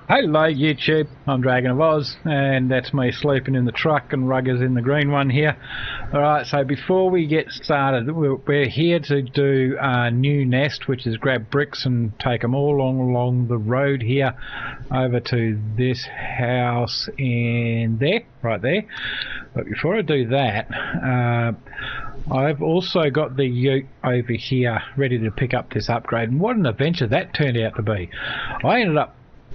Hello YouTube, I'm Dragon of Oz, and that's me sleeping in the truck and Rugger's in the green one here. Alright, so before we get started, we're here to do a new nest, which is grab bricks and take them all along the road here over to this house in there, right there. But before I do that, I've also got the ute over here ready to pick up this upgrade, and what an adventure that turned out to be.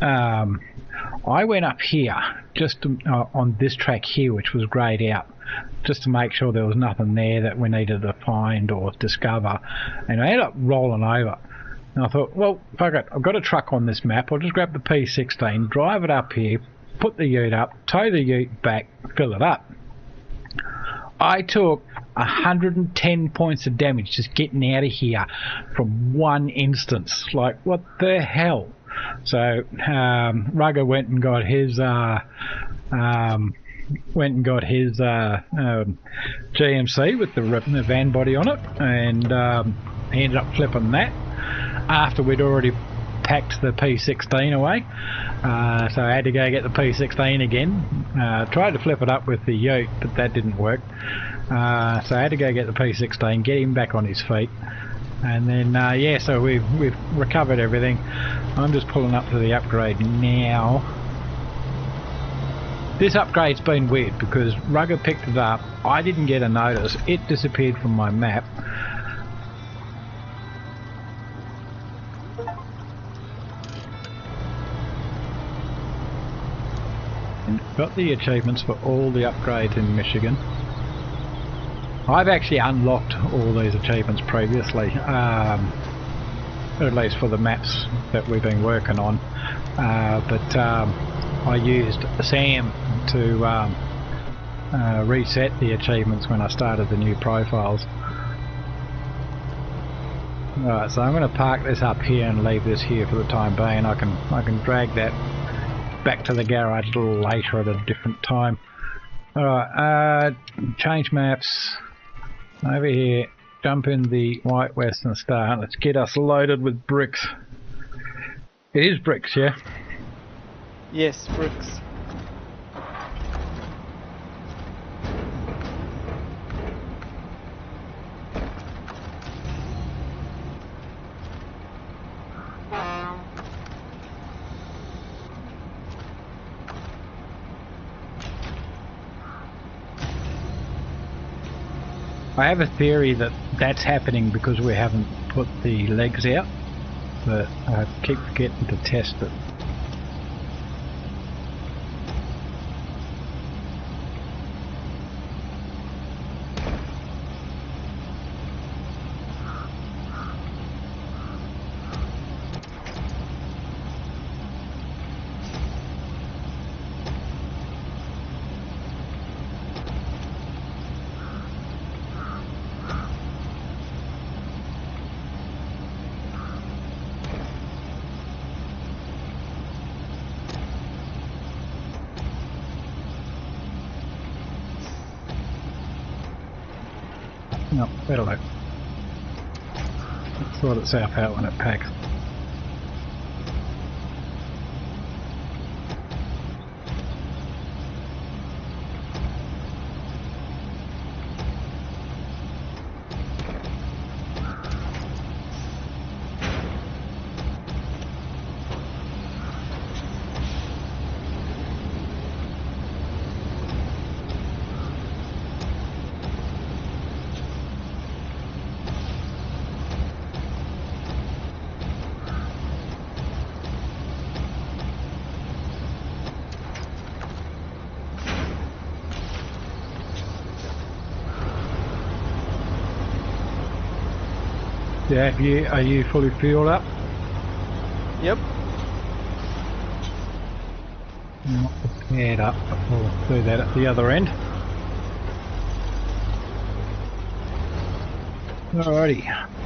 I went up here just to, on this track here, which was greyed out, just to make sure there was nothing there that we needed to find or discover, and I ended up rolling over. And I thought, well, fuck it, I've got a truck on this map, I'll just grab the P16, drive it up here, put the ute up, tow the ute back, fill it up. I took 110 points of damage just getting out of here from one instance. Like, what the hell? So Rugger went and got his GMC with the van body on it, and he ended up flipping that after we'd already packed the P16 away. So I had to go get the P16 again. Tried to flip it up with the ute, but that didn't work. So I had to go get the P16, get him back on his feet. And then yeah, so we've recovered everything. I'm just pulling up to the upgrade now. This upgrade's been weird because Rugger picked it up, I didn't get a notice, it disappeared from my map. And got the achievements for all the upgrades in Michigan. I've actually unlocked all these achievements previously, at least for the maps that we've been working on, but I used Sam to reset the achievements when I started the new profiles. Alright, so I'm going to park this up here and leave this here for the time being. I can drag that back to the garage a little later at a different time. Alright, change maps. Over here, jump in the White Western Star. Let's get us loaded with bricks. It is bricks, yeah? Yes, bricks. I have a theory that that's happening because we haven't put the legs out, but I keep forgetting to test it. No, that'll do. Sort itself out when it packs. Yeah, are you fully fueled up? Yep. Not prepared up. We'll do that at the other end. Alrighty.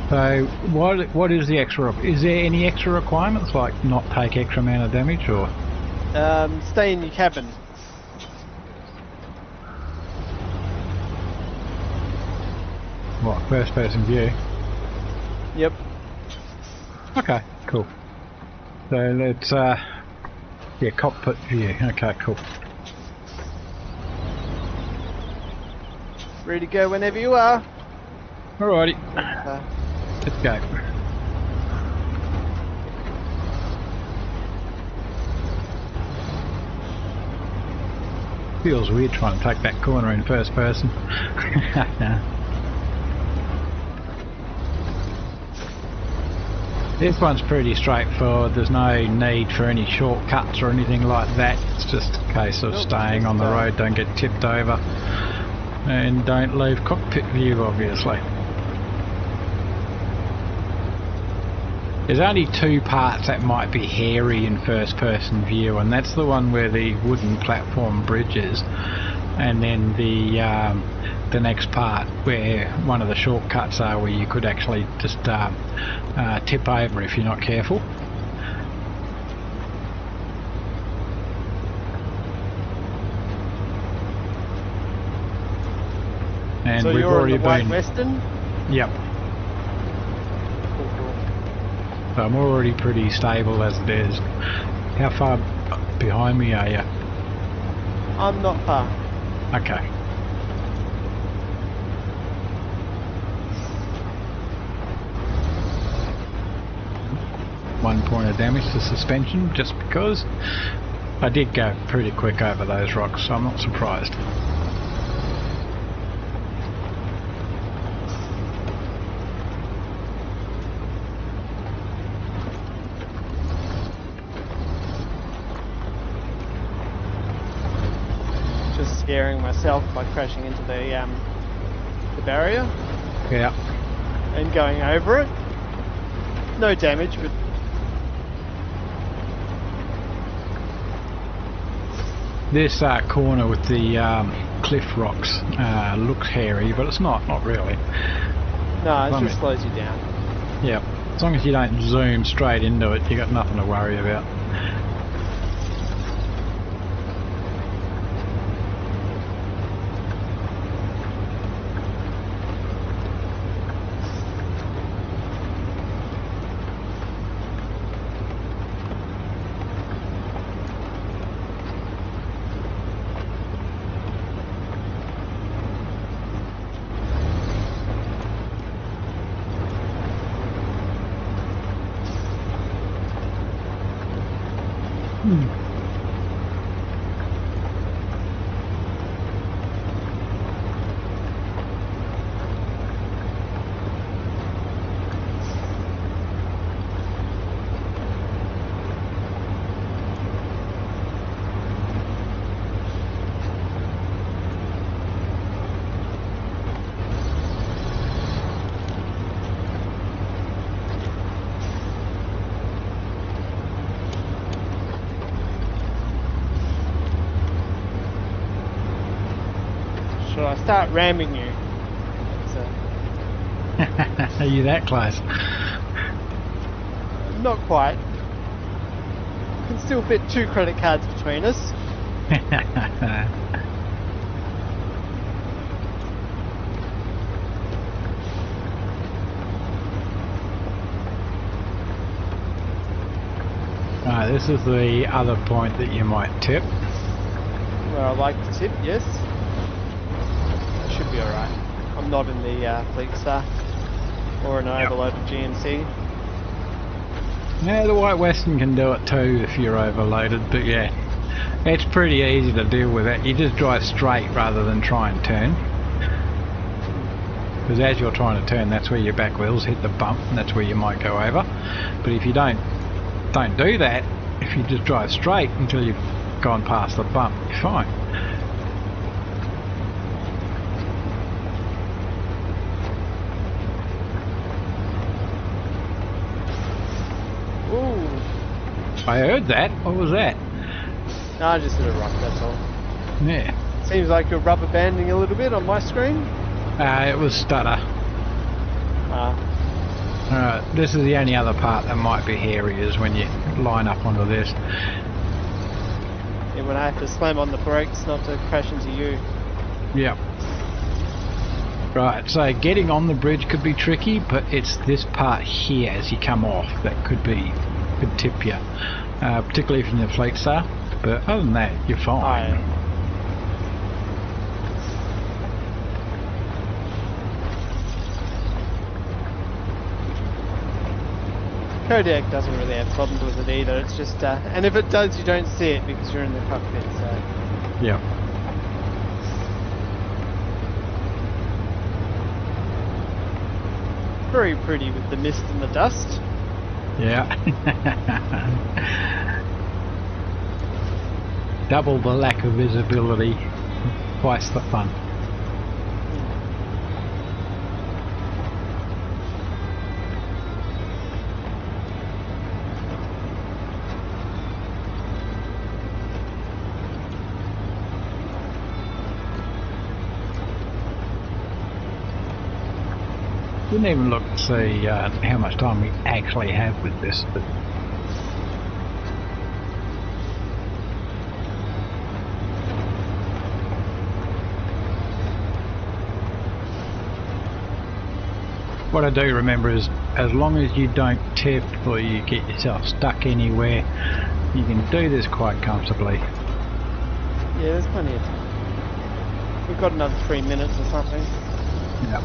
So what is the extra? Is there any extra requirements, like not take extra amount of damage, or? Stay in your cabin. What, first person view? Yep. Okay, cool. So let's Yeah, cockpit view. Okay, cool. Ready to go whenever you are. Alrighty, Okay. let's go. Feels weird trying to take that corner in first person. This one's pretty straightforward. There's no need for any shortcuts or anything like that. It's just a case of staying on the road, don't get tipped over, and don't leave cockpit view, obviously. There's only two parts that might be hairy in first person view, and that's the one where the wooden platform bridge is, and then the next part where one of the shortcuts are, where you could actually just tip over if you're not careful. And So we've you're already on the White been. Western? Yep. So I'm already pretty stable as it is. How far behind me are you? I'm not far. Okay. One point of damage to suspension, just because I did go pretty quick over those rocks, so I'm not surprised. Just scaring myself by crashing into the barrier Yeah. and going over it. No damage, but This corner with the cliff rocks looks hairy, but it's not really. no, it Blimey. just slows you down. Yeah. As long as you don't zoom straight into it, you got nothing to worry about. Should I start ramming you? So, Are you that close? not quite. Can still fit 2 credit cards between us. Right, this is the other point that you might tip. Where I like to tip, yes. Should be alright. I'm not in the Fleet Star or an overloaded GMC. Yeah, the White Western can do it too if you're overloaded, but yeah, it's pretty easy to deal with it. You just drive straight rather than try and turn. Because as you're trying to turn, that's where your back wheels hit the bump, and that's where you might go over. But if you don't do that, if you just drive straight until you've gone past the bump, you're fine. Ooh. I heard that. What was that? No, I just hit a rock, that's all. Yeah. Seems like you're rubber banding a little bit on my screen. It was stutter. Alright, this is the only other part that might be hairy, is when you line up onto this. Yeah, when I have to slam on the brakes not to crash into you. Yep. Right, so getting on the bridge could be tricky, but it's this part here as you come off that could tip you. particularly from the fleet star. But other than that, you're fine. Kodiak doesn't really have problems with it either. It's just, and if it does, you don't see it because you're in the cockpit. So. Yeah. Very pretty with the mist and the dust. Yeah. Double the lack of visibility, twice the fun. Didn't even look to see how much time we actually have with this, but what I do remember is, as long as you don't tip or you get yourself stuck anywhere, you can do this quite comfortably. Yeah, there's plenty of time. We've got another 3 minutes or something. Yeah.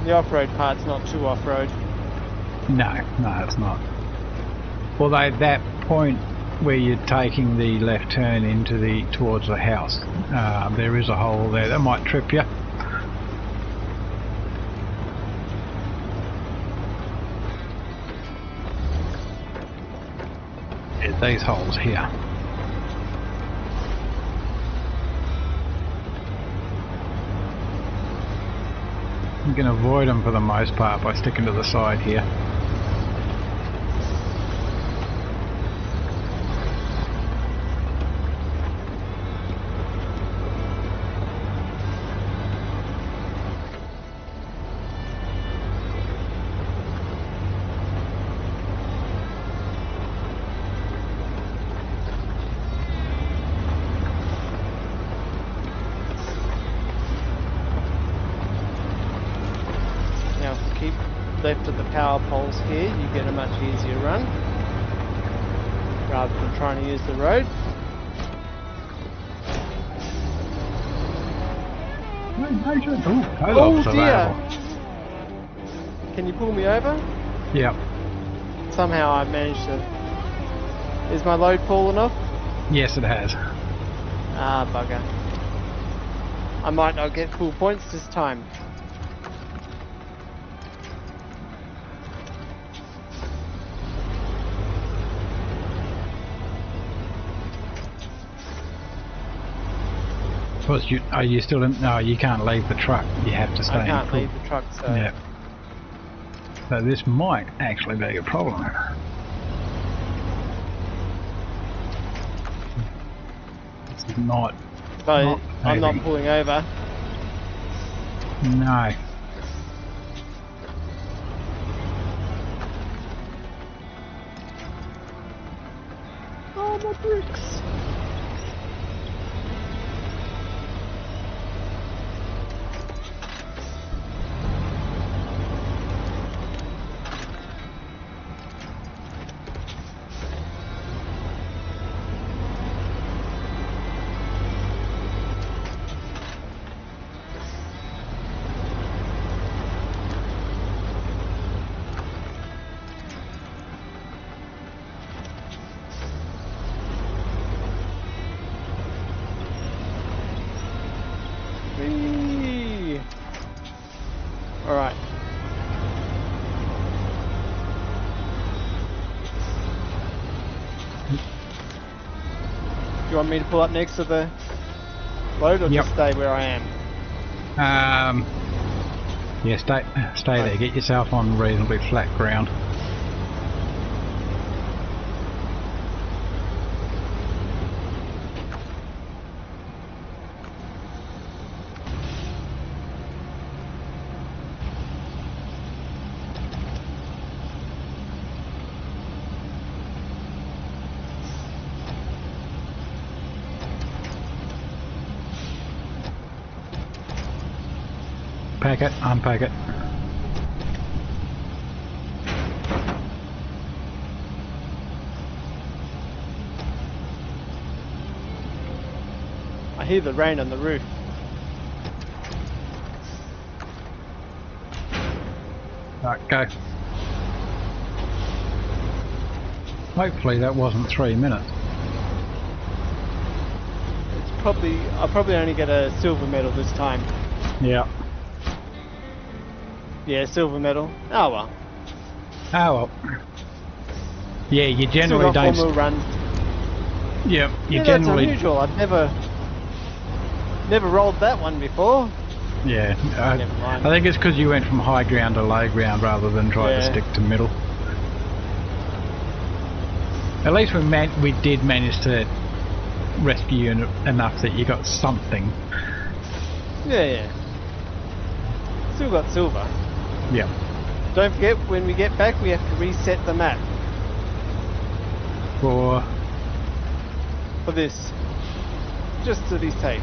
The off-road part's not too off-road. No, it's not. Although that point where you're taking the left turn towards the house, there is a hole there that might trip you. Yeah, these holes here. You can avoid them for the most part by sticking to the side here. Left of the power poles here, you get a much easier run rather than trying to use the road. Oh dear! Can you pull me over? Yep. Somehow I managed to. Is my load fallen off? Yes, it has. Ah, bugger. I might not get full points this time. Plus, you still didn't. No, you can't leave the truck. You have to stay. I can't leave the truck, so. Yeah. So this might actually be a problem. This is not. So I'm not pulling over. No. Oh, my bricks. Alright. Do you want me to pull up next to the load or just stay where I am? Yeah, stay there. Get yourself on reasonably flat ground. Pack it, unpack it. I hear the rain on the roof. Right, go. Hopefully that wasn't 3 minutes. I'll probably only get a silver medal this time. Yeah. Yeah, silver medal. Oh well. Oh well. Yeah, you Still generally got don't. 4 mil run. Yeah, you Yeah, generally. that's unusual. I've never rolled that one before. Yeah, Never mind. I think it's because you went from high ground to low ground rather than try to stick to middle. At least we did manage to rescue enough that you got something. Yeah. Still got silver. Yeah. Don't forget, when we get back, we have to reset the map For this. Just to be safe.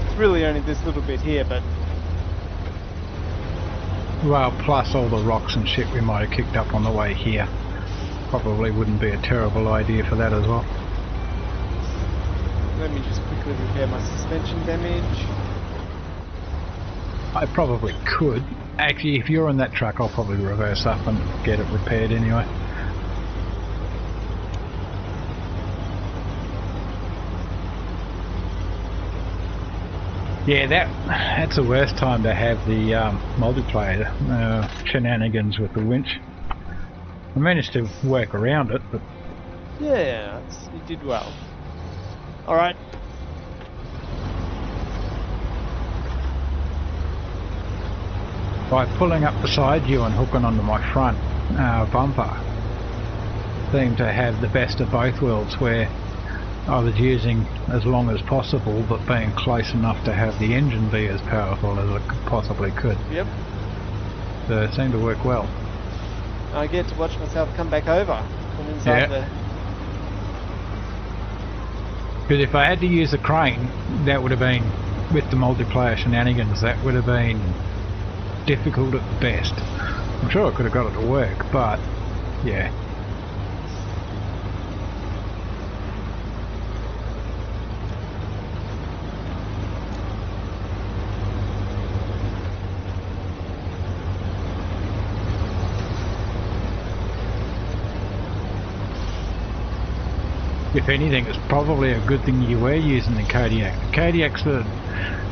It's really only this little bit here, but well, plus all the rocks and shit we might have kicked up on the way here. Probably wouldn't be a terrible idea for that as well. let me just quickly repair my suspension damage. I probably could. Actually, if you're on that truck, I'll probably reverse up and get it repaired anyway. Yeah, that's the worst time to have the multiplayer shenanigans with the winch. I managed to work around it, but Yeah, you did well. Alright. by pulling up beside you and hooking onto my front bumper, seemed to have the best of both worlds, where I was using as long as possible but being close enough to have the engine be as powerful as it possibly could. Yep. So it seemed to work well. I get to watch myself come back over from inside the... Because if I had to use a crane, that would have been, with the multiplayer shenanigans, that would have been difficult at best. I'm sure I could have got it to work, but yeah. If anything, it's probably a good thing you were using the Kodiak. The Kodiak's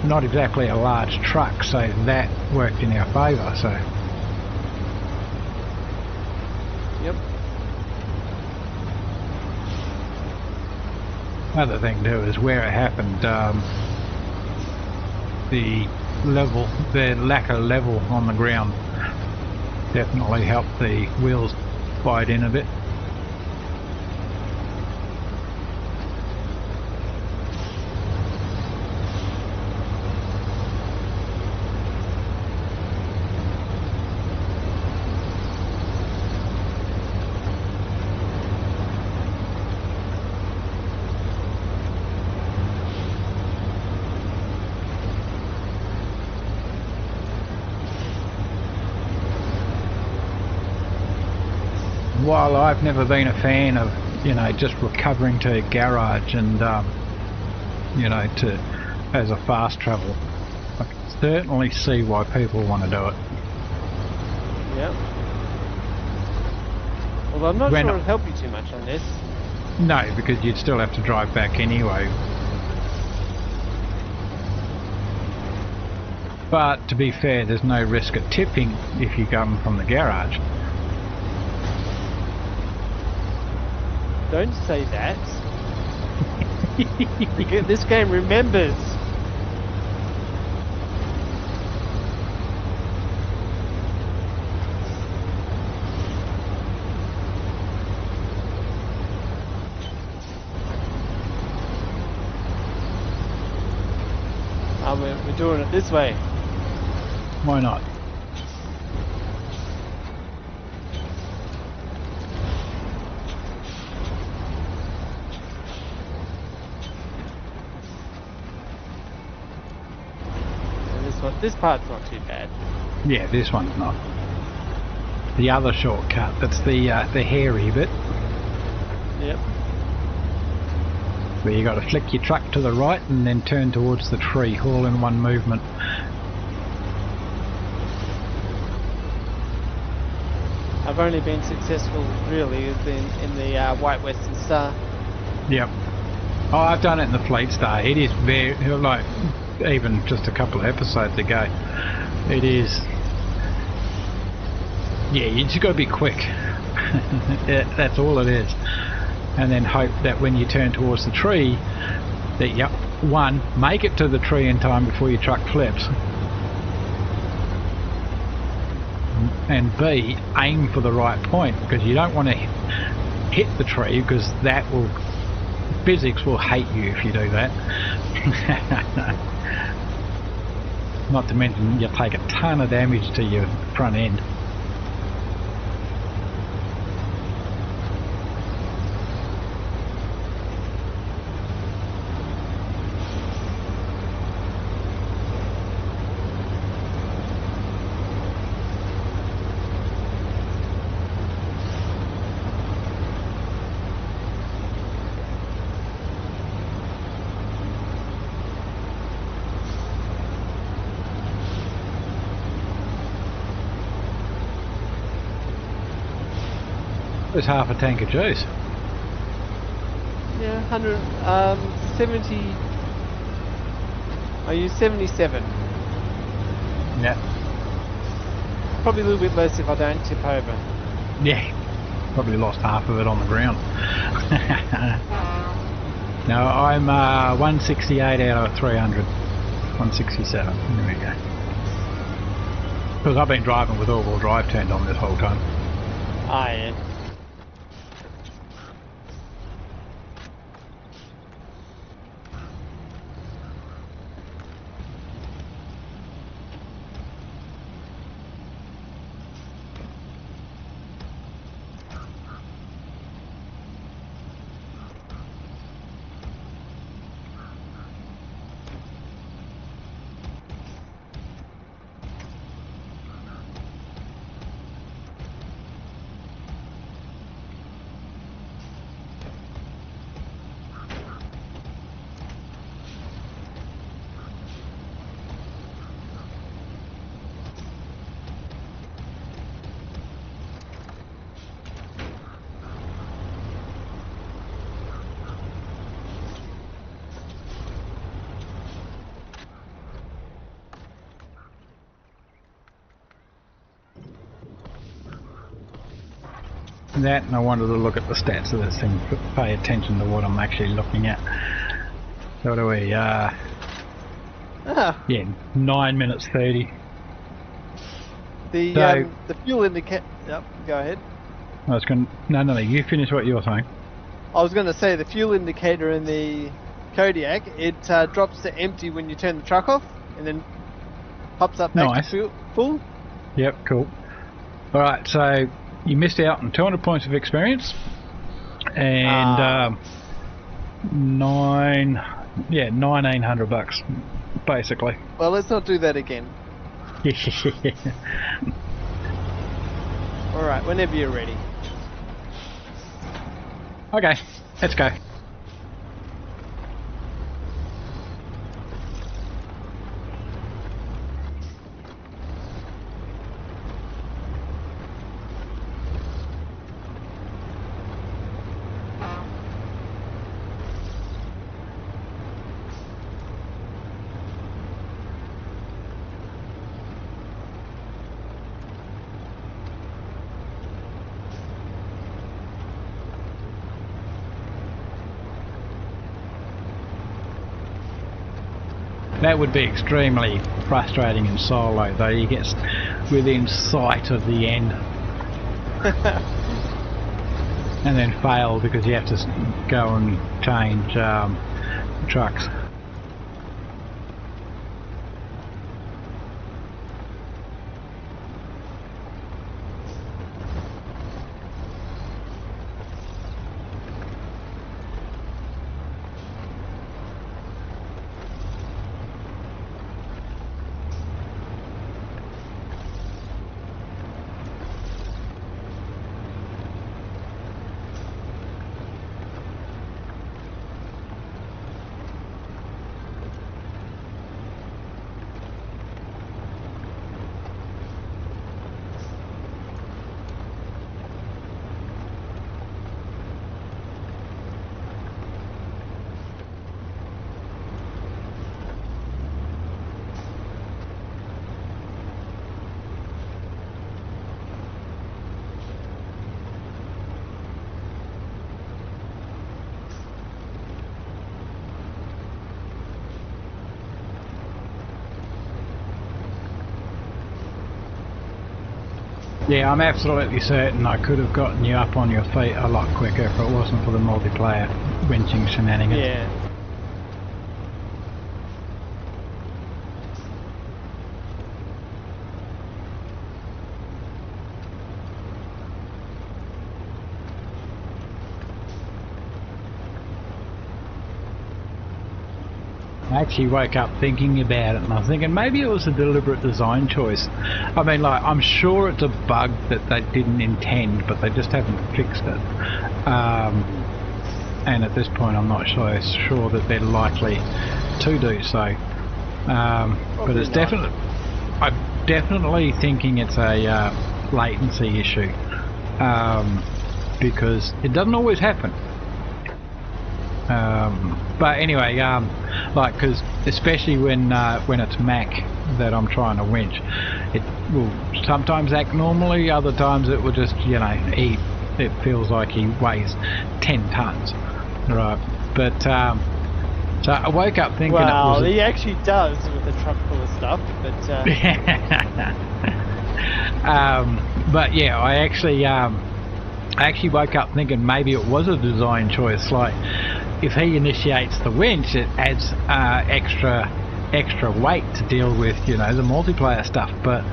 not exactly a large truck, so that worked in our favour. So. Yep. Another thing too is where it happened. The lack of level on the ground definitely helped the wheels bite in a bit. While I've never been a fan of, just recovering to a garage and, as a fast travel, I can certainly see why people want to do it. Yep. Well, I'm not sure it'll help you too much on this. No, because you'd still have to drive back anyway. But to be fair, there's no risk of tipping if you come from the garage. Don't say that. This game remembers. We're doing it this way. Why not? This part's not too bad. Yeah, this one's not. The other shortcut, that's the hairy bit. Yep. Where you got to flick your truck to the right and then turn towards the tree, all in one movement. I've only been successful really in the White Western Star. Yep. Oh, I've done it in the Fleet Star. It is very, like, even just a couple of episodes ago, it is, yeah, you just got to be quick. Yeah, that's all it is. And then hope that when you turn towards the tree, that, yep, one, make it to the tree in time before your truck flips. And B, aim for the right point, because you don't want to hit the tree, because that will, physics will hate you if you do that. Not to mention you'll take a ton of damage to your front end. There's half a tank of juice. Yeah, 70. I use 77. Yeah. Probably a little bit less if I don't tip over. Yeah. Probably lost half of it on the ground. No, I'm 168 out of 300. 167. There we go. Because I've been driving with all-wheel drive turned on this whole time. Ah, yeah. That, and I wanted to look at the stats of this thing, pay attention to what I'm actually looking at. So what do we, yeah, 9 minutes 30. The fuel indicator. Yep, go ahead. I was going no, you finish what you're saying. I was going to say the fuel indicator in the Kodiak, it drops to empty when you turn the truck off, and then pops up back to full. Yep, cool. All right, so you missed out on 200 points of experience, and $1,900 basically. Well, let's not do that again. All right, whenever you're ready. Okay, let's go. That would be extremely frustrating in solo, though. You get within sight of the end and then fail because you have to go and change trucks. Yeah, I'm absolutely certain I could have gotten you up on your feet a lot quicker if it wasn't for the multiplayer winching shenanigans. Yeah. I actually woke up thinking about it and I was thinking maybe it was a deliberate design choice. I mean, like, I'm sure it's a bug that they didn't intend, but they just haven't fixed it. And at this point I'm not sure that they're likely to do so. But it's definitely, I'm definitely thinking it's a latency issue, because it doesn't always happen. But anyway, like, because especially when it's Mac that I'm trying to winch, it will sometimes act normally, other times it will just, you know, it feels like he weighs 10 tons, right? But so I woke up thinking it was he actually does with a truck full of stuff, but but yeah, I actually woke up thinking maybe it was a design choice. Like, if he initiates the winch, it adds extra weight to deal with, you know, the multiplayer stuff. But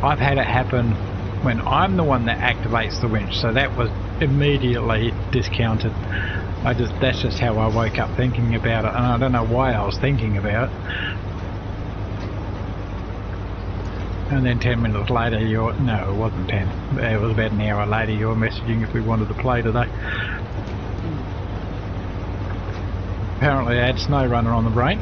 I've had it happen when I'm the one that activates the winch, so that was immediately discounted. That's just how I woke up thinking about it, and I don't know why I was thinking about it. And then 10 minutes later, no, it wasn't 10. It was about an hour later. You were messaging if we wanted to play today. Apparently, I had Snowrunner on the brain.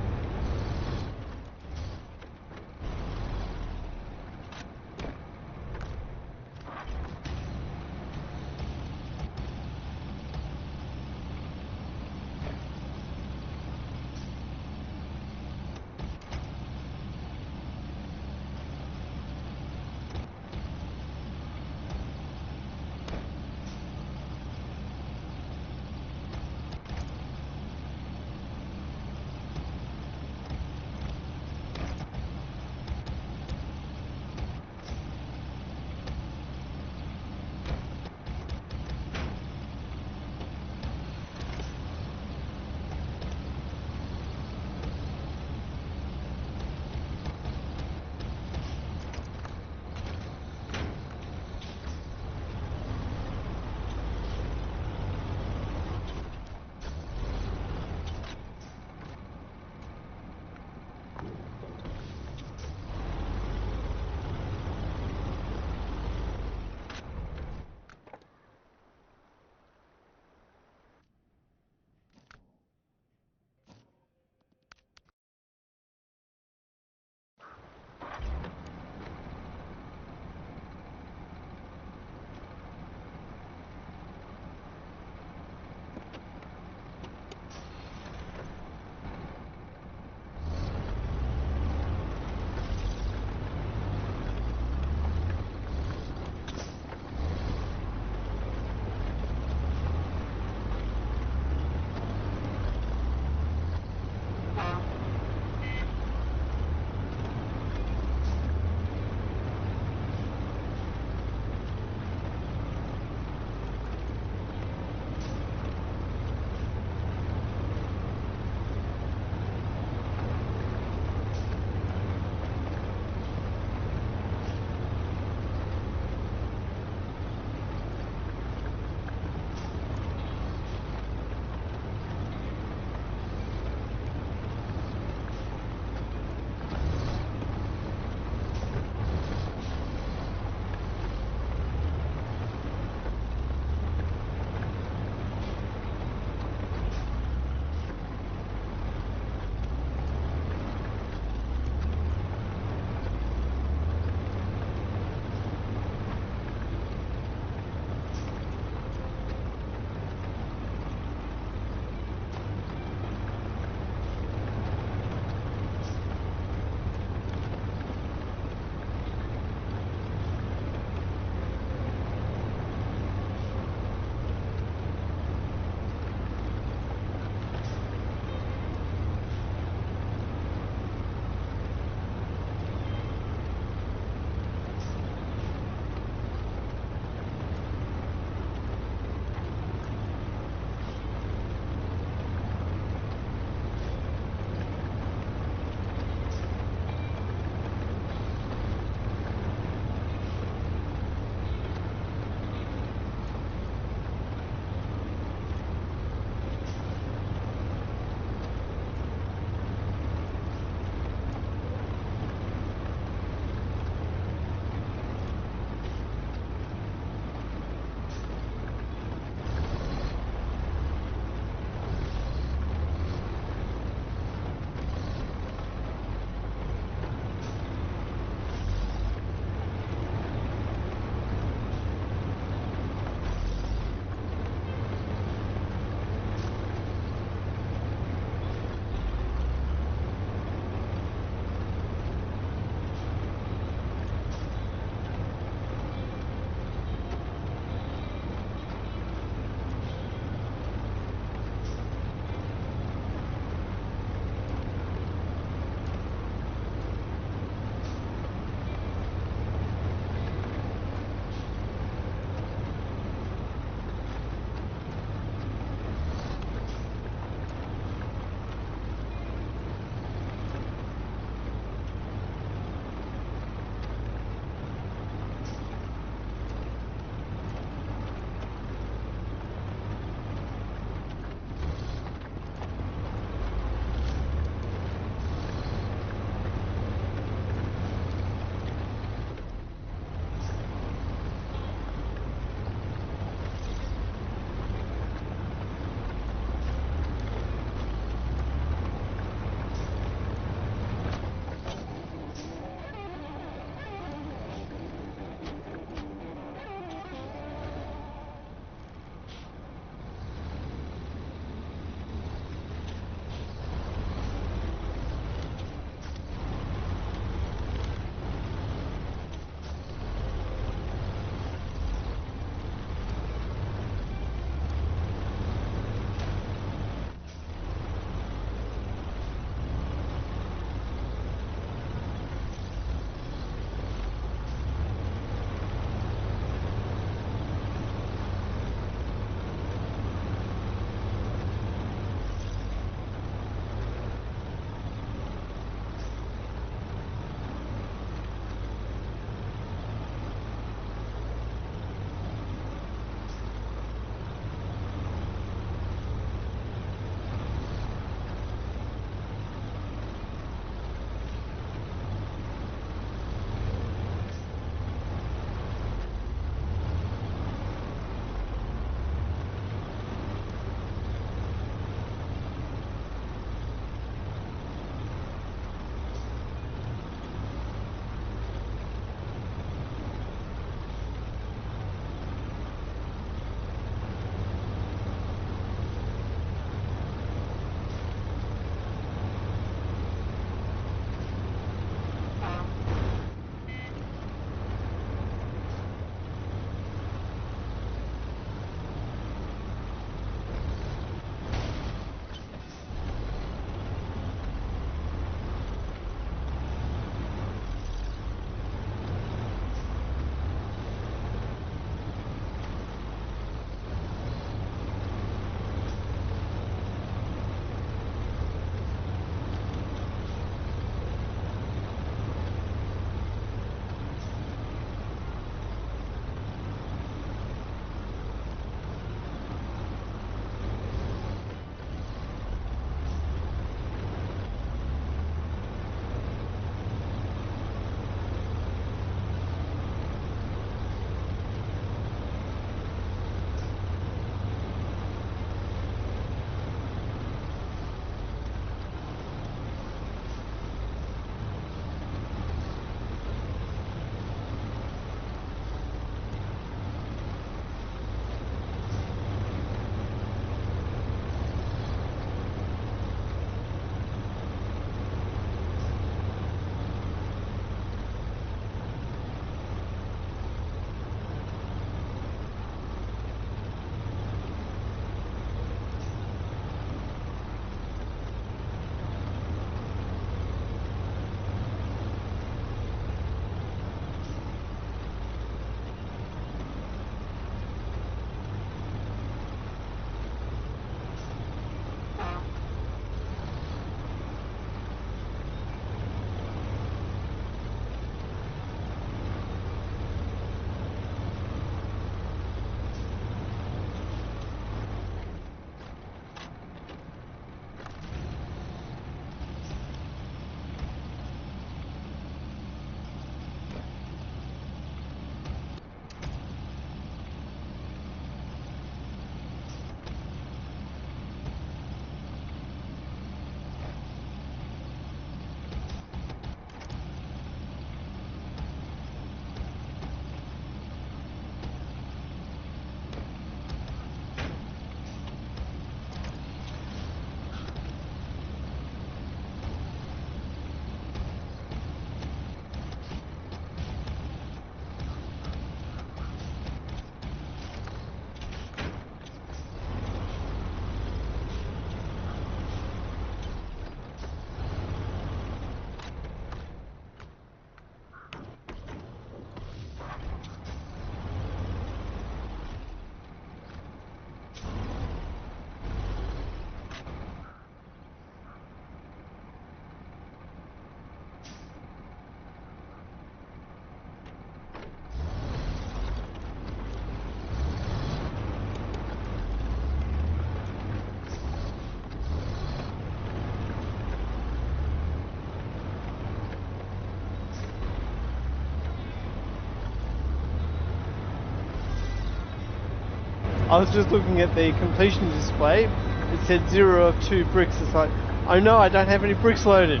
I was just looking at the completion display. It said 0 of 2 bricks. It's like, oh no, I don't have any bricks loaded.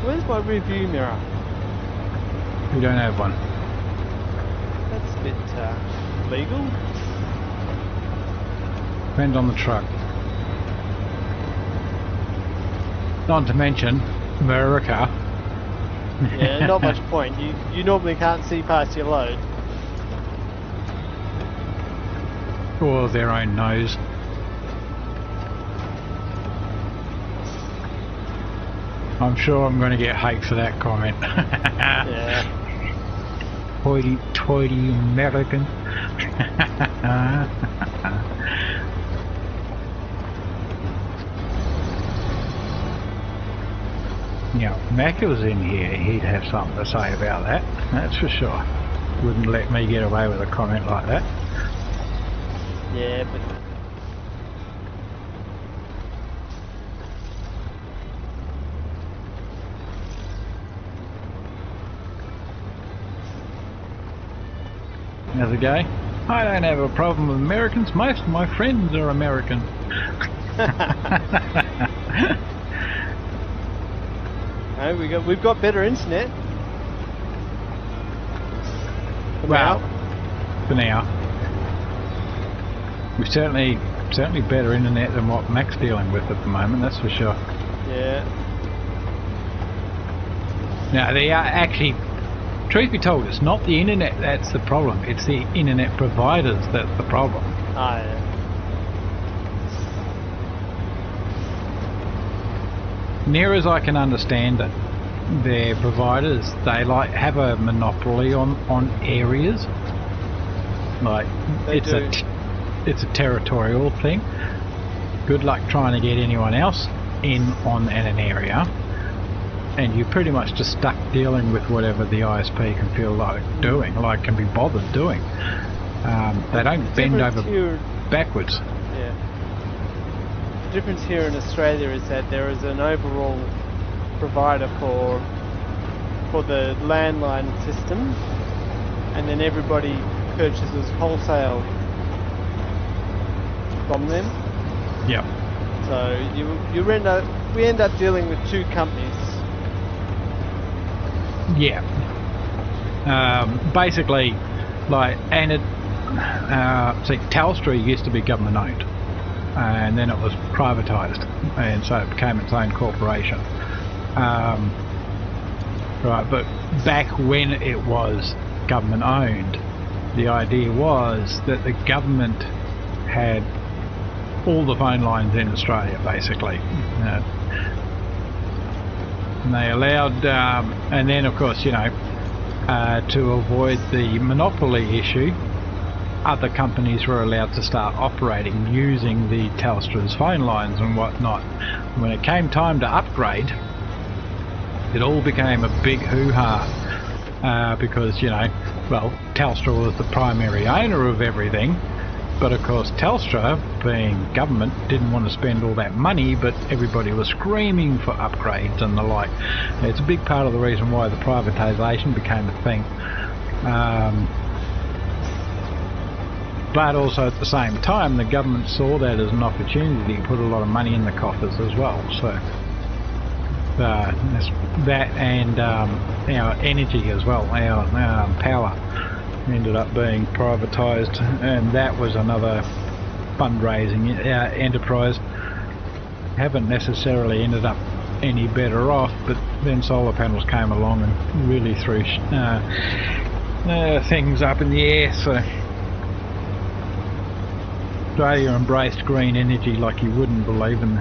Where's my review mirror? We don't have one. That's a bit legal. Depends on the truck. Not to mention America. Yeah, not much point. You normally can't see past your load. Or their own nose. I'm sure I'm going to get hate for that comment. Yeah. Hoity-toity American. Yeah, Mac was in here, he'd have something to say about that, that's for sure. Wouldn't let me get away with a comment like that. Yeah, but... How's it going? I don't have a problem with Americans, most of my friends are American. No, we've got better internet. Well, for now. We've certainly better internet than what Mac's dealing with at the moment, that's for sure. Yeah. Now, they are actually, truth be told, it's not the internet that's the problem, it's the internet providers that's the problem. Ah, yeah. Near as I can understand it, their providers, they like have a monopoly on areas. Like it's a territorial thing. Good luck trying to get anyone else in on an area, and you're pretty much just stuck dealing with whatever the ISP can feel like doing, like can be bothered doing. They don't bend over backwards. Yeah. The difference here in Australia is that there is an overall provider for the landline system, and then everybody purchases wholesale from them. Yep. So we end up dealing with two companies. Yeah. Basically, like, and it see, Telstra used to be government owned, and then it was privatised, and so it became its own corporation. Right, but back when it was government owned, the idea was that the government had all the phone lines in Australia, basically. And they allowed, and then of course, you know, to avoid the monopoly issue, other companies were allowed to start operating using the Telstra's phone lines and whatnot. When it came time to upgrade, it all became a big hoo-ha, because, you know, well, Telstra was the primary owner of everything, but of course Telstra, being government, didn't want to spend all that money, but everybody was screaming for upgrades and the like. It's a big part of the reason why the privatisation became a thing. But also at the same time, the government saw that as an opportunity to put a lot of money in the coffers as well. So that and our energy as well, our power ended up being privatised, and that was another fundraising enterprise. Haven't necessarily ended up any better off, but then solar panels came along and really threw things up in the air. So Australia embraced green energy like you wouldn't believe in.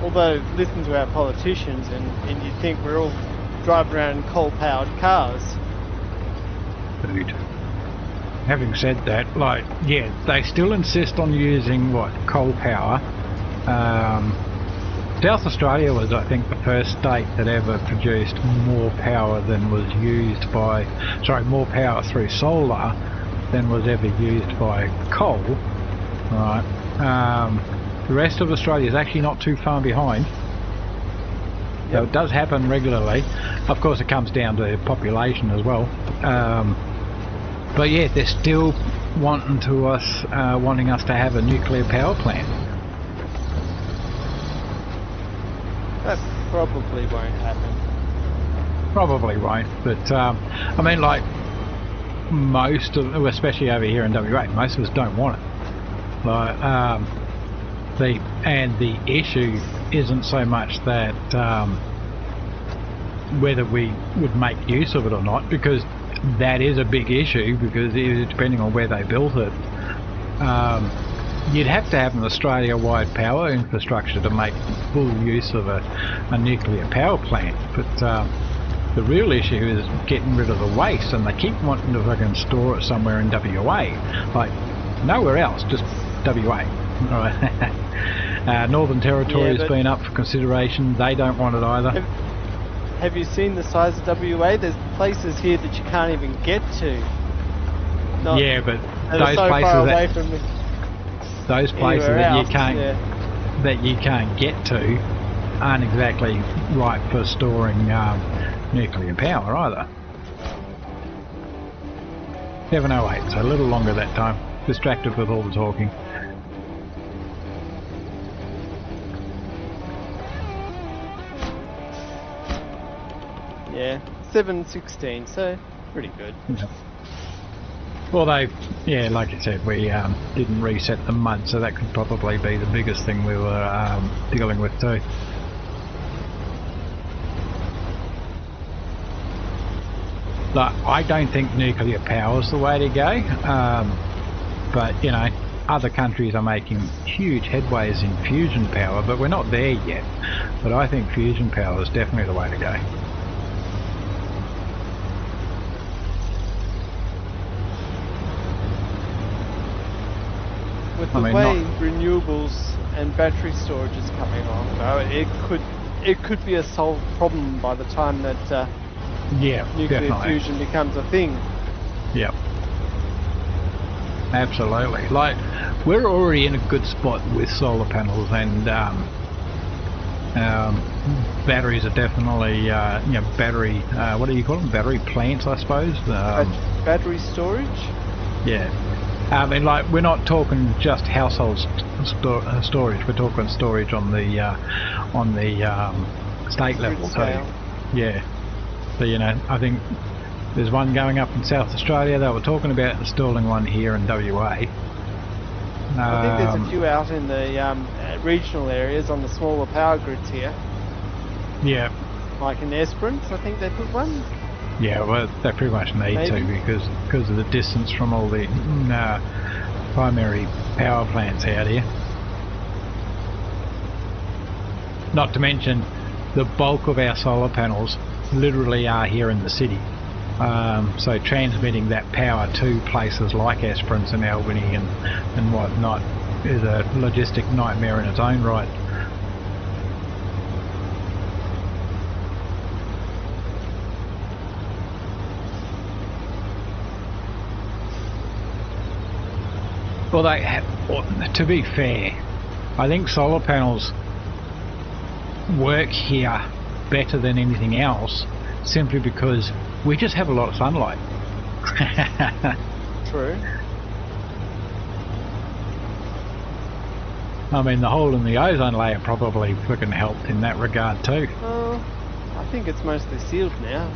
Although, listen to our politicians and you'd think we're all driving around in coal-powered cars. Dude. Having said that, like, yeah, they still insist on using, what, coal power. South Australia was, I think, the first state that ever produced more power than was used by, more power through solar than was ever used by coal, right? The rest of Australia is actually not too far behind. So it does happen regularly. Of course, it comes down to population as well. But yeah, they're still wanting us to have a nuclear power plant. That probably won't happen. Probably won't, but I mean, like most of, especially over here in WA, most of us don't want it. Like the issue isn't so much that whether we would make use of it or not, because that is a big issue, because depending on where they built it, you'd have to have an Australia-wide power infrastructure to make full use of a nuclear power plant. But the real issue is getting rid of the waste, and they keep wanting to fucking store it somewhere in WA, like nowhere else, just WA. Northern Territory has been up for consideration. They don't want it either. Have you seen the size of WA? There's places here that you can't even get to. Yeah, but those so places far away from those places that you can't get to aren't exactly right for storing nuclear power either. 7:08, so a little longer that time. Distracted with all the talking. Yeah, 7:16, so pretty good. Yeah. Well, like you said, we didn't reset the mud, so that could probably be the biggest thing we were dealing with too. Like, I don't think nuclear power is the way to go, but you know, other countries are making huge headways in fusion power, but we're not there yet. But I think fusion power is definitely the way to go. With the way renewables and battery storage is coming on, though, it could be a solved problem by the time that nuclear definitely. fusion becomes a thing. Yep. Absolutely. Like, we're already in a good spot with solar panels, and batteries are definitely, battery, what do you call them? Battery plants, I suppose. Battery storage? Yeah. And like, we're not talking just household storage. We're talking storage on the state level too. Yeah. So you know, I think there's one going up in South Australia. They were talking about installing one here in WA. I think there's a few out in the regional areas on the smaller power grids here. Yeah. Like in Esperance, I think they put one. Yeah, well, they pretty much need to, because of the distance from all the primary power plants out here. Not to mention, the bulk of our solar panels literally are here in the city. So transmitting that power to places like Esperance and Albany and whatnot is a logistic nightmare in its own right. Well, to be fair, I think solar panels work here better than anything else, simply because we just have a lot of sunlight. True. I mean, the hole in the ozone layer probably freaking helped in that regard too. I think it's mostly sealed now.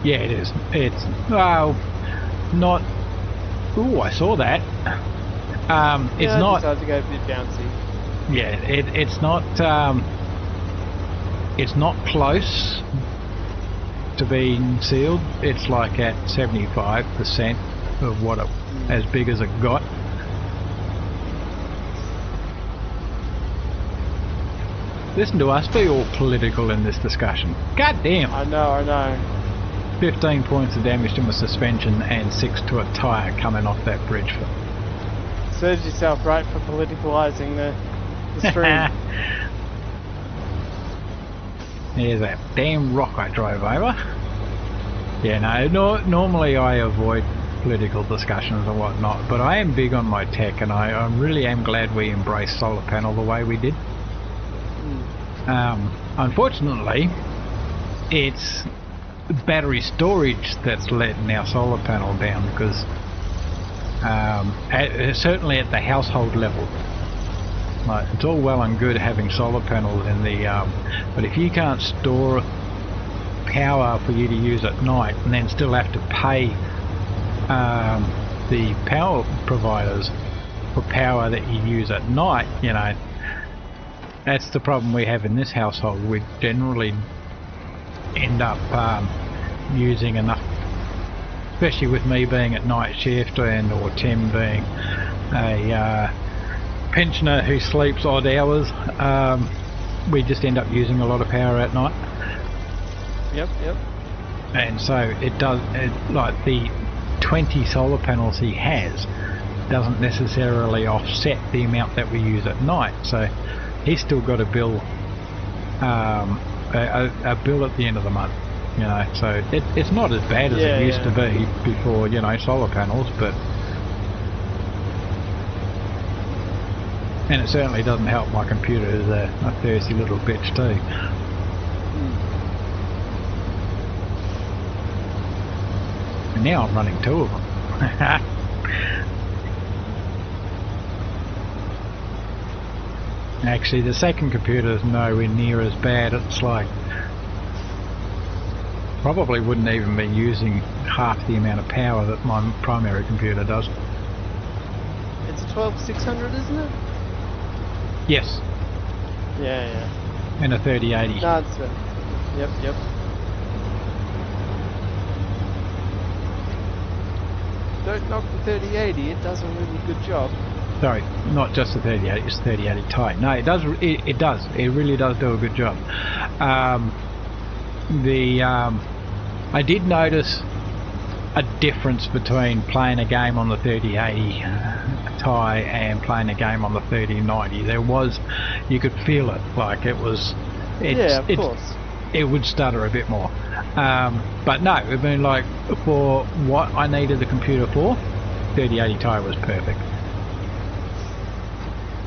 Yeah, it is. It's, well, not... Ooh, I saw that. It's not... I decided to go a bit bouncy. Yeah, it's not close to being sealed. It's like at 75% of what it, as big as it got. Listen to us be all political in this discussion. God damn. I know. 15 points of damage to my suspension and 6 to a tyre coming off that bridge. Serves yourself right for politicalising the stream. There's that damn rock I drove over. Yeah, no, normally I avoid political discussions and whatnot, but I am big on my tech, and I really am glad we embraced solar panel the way we did. Unfortunately, it's battery storage that's letting our solar panel down, because certainly at the household level, like, it's all well and good having solar panels in the but if you can't store power for you to use at night and then still have to pay the power providers for power that you use at night, you know, that's the problem we have in this household. We generally end up using enough, especially with me being at night shift and or Tim being a pensioner who sleeps odd hours. We just end up using a lot of power at night. Yep. And so it does, like the 20 solar panels he has doesn't necessarily offset the amount that we use at night, so he's still got a bill, a bill at the end of the month, you know. So it's not as bad as it used to be before, you know, solar panels, but and it certainly doesn't help my computer, who's a thirsty little bitch too. And now I'm running two of them. Actually, the second computer is nowhere near as bad. It's like, probably wouldn't even be using half the amount of power that my primary computer does. It's 12600, isn't it? Yes. Yeah. And a 3080. No, it's yep. Don't knock the 3080, it does a really good job. Sorry, not just the 3080, it's 3080 Ti. No, it does. It really does do a good job. I did notice a difference between playing a game on the 3080 Ti and playing a game on the 3090. There was, you could feel it, like it was. Yeah, of course. It would stutter a bit more. But no, I mean, like, for what I needed the computer for, 3080 Ti was perfect.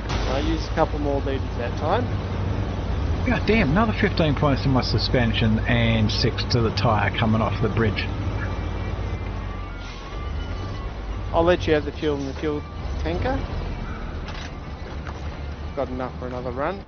I used a couple more liters that time. God damn, another 15 points to my suspension and 6 to the tyre coming off the bridge. I'll let you have the fuel in the fuel tanker. Got enough for another run.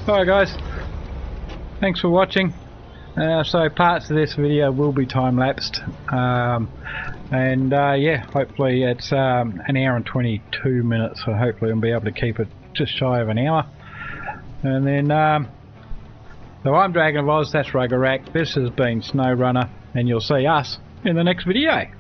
Alright guys, thanks for watching. So parts of this video will be time-lapsed, yeah, hopefully it's an hour and 22 minutes, so hopefully I'll be able to keep it just shy of an hour. And then so I'm Dragon of Oz, that's Rugger Rack, this has been Snowrunner, and you'll see us in the next video.